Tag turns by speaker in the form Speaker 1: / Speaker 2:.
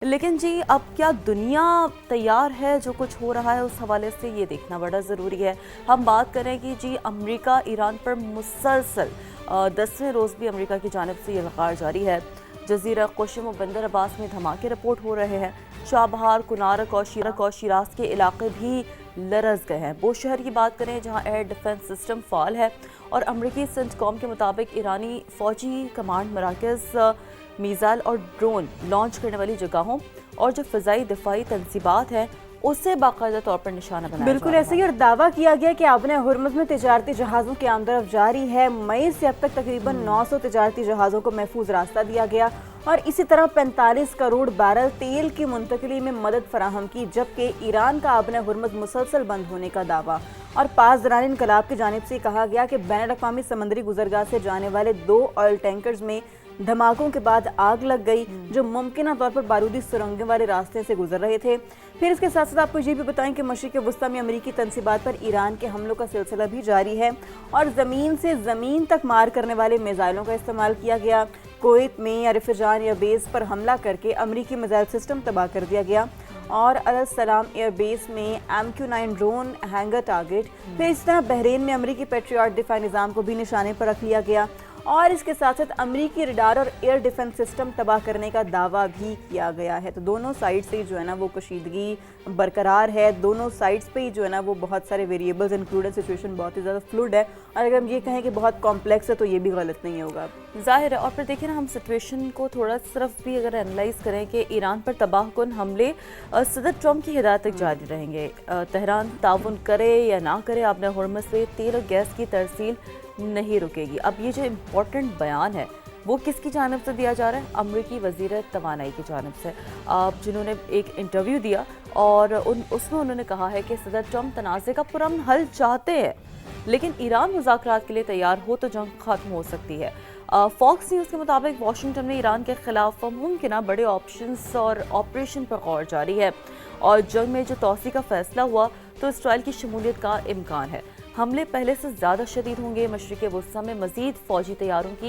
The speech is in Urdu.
Speaker 1: لیکن جی اب کیا دنیا تیار ہے؟ جو کچھ ہو رہا ہے اس حوالے سے یہ دیکھنا بڑا ضروری ہے۔ ہم بات کریں کہ جی امریکہ ایران پر مسلسل 10ویں روز بھی امریکہ کی جانب سے یہ وقار جاری ہے۔ جزیرہ قشم و بندر عباس میں دھماکے رپورٹ ہو رہے ہیں۔ چابہار، کنارک اور شیراز کے علاقے بھی لرز گئے ہیں۔ بوش شہر کی بات کریں جہاں ایئر ڈیفنس سسٹم فعال ہے اور امریکی سینٹ کام کے مطابق ایرانی فوجی کمانڈ مراکز میزائل اور ڈرون لانچ کرنے والی جگہوں اور جو فضائی دفاعی تنصیبات ہیں اسے باقاعدہ طور پر نشانہ بنایا جا رہا ہے۔
Speaker 2: بالکل ایسے ہی، اور دعویٰ کیا گیا کہ آبِ ہرمز میں تجارتی جہازوں کی آمد جاری ہے۔ مئی سے اب تک تقریباً 900 تجارتی جہازوں کو محفوظ راستہ دیا گیا اور اسی طرح 45 کروڑ بیرل تیل کی منتقلی میں مدد فراہم کی، جبکہ ایران کا آبِ ہرمز مسلسل بند ہونے کا دعویٰ۔ اور پاسداران انقلاب کی جانب سے کہا گیا کہ بین الاقوامی سمندری گزرگاہ سے جانے والے 2 آئل ٹینکرز میں دھماکوں کے بعد آگ لگ گئی جو ممکنہ طور پر بارودی سرنگیں والے راستے سے گزر رہے تھے۔ پھر اس کے ساتھ ساتھ آپ کو یہ بھی بتائیں کہ مشرق وسطیٰ میں امریکی تنصیبات پر ایران کے حملوں کا سلسلہ بھی جاری ہے اور زمین سے زمین تک مار کرنے والے میزائلوں کا استعمال کیا گیا۔ کویت میں عرفجان ایئر بیس پر حملہ کر کے امریکی میزائل سسٹم تباہ کر دیا گیا اور السلام ایئر بیس میں MQ-9 ڈرون ہینگر ٹارگٹ۔ پھر اس طرح بحرین میں امریکی پیٹریاٹ دفاعی نظام کو بھی نشانے پر رکھ لیا گیا اور اس کے ساتھ ساتھ امریکی ریڈار اور ایئر ڈیفنس سسٹم تباہ کرنے کا دعویٰ بھی کیا گیا ہے۔ تو دونوں سائڈ سے جو ہے نا وہ کشیدگی برقرار ہے، دونوں سائڈز پہ جو ہے نا وہ بہت سارے ویریبلز انکلوڈڈ، سچویشن بہت ہی زیادہ فلوئڈ ہے اور اگر ہم یہ کہیں کہ بہت کمپلیکس ہے تو یہ بھی غلط نہیں ہوگا،
Speaker 1: ظاہر ہے۔ اور پھر دیکھیں نا ہم سچویشن کو تھوڑا صرف بھی اگر انالائز کریں کہ ایران پر تباہ کن حملے صدر ٹرمپ کی ہدایت تک جاری رہیں گے۔ تہران تعاون کرے یا نہ کرے آبِ ہرمز سے تیل اور گیس کی ترسیل نہیں رکے گی۔ اب یہ جو امپورٹنٹ بیان ہے وہ کس کی جانب سے دیا جا رہا ہے؟ امریکی وزیر توانائی کی جانب سے، جنہوں نے ایک انٹرویو دیا اور اس میں انہوں نے کہا ہے کہ صدر ٹرمپ تنازع کا پرامن حل چاہتے ہیں لیکن ایران مذاکرات کے لیے تیار ہو تو جنگ ختم ہو سکتی ہے۔ فاکس نیوز کے مطابق واشنگٹن میں ایران کے خلاف ممکنہ بڑے آپشنز اور آپریشن پر غور جاری ہے اور جنگ میں جو توسیع کا فیصلہ ہوا تو اسرائیل کی شمولیت کا امکان ہے۔ حملے پہلے سے زیادہ شدید ہوں گے۔ مشرق وسطیٰ میں مزید فوجی طیاروں کی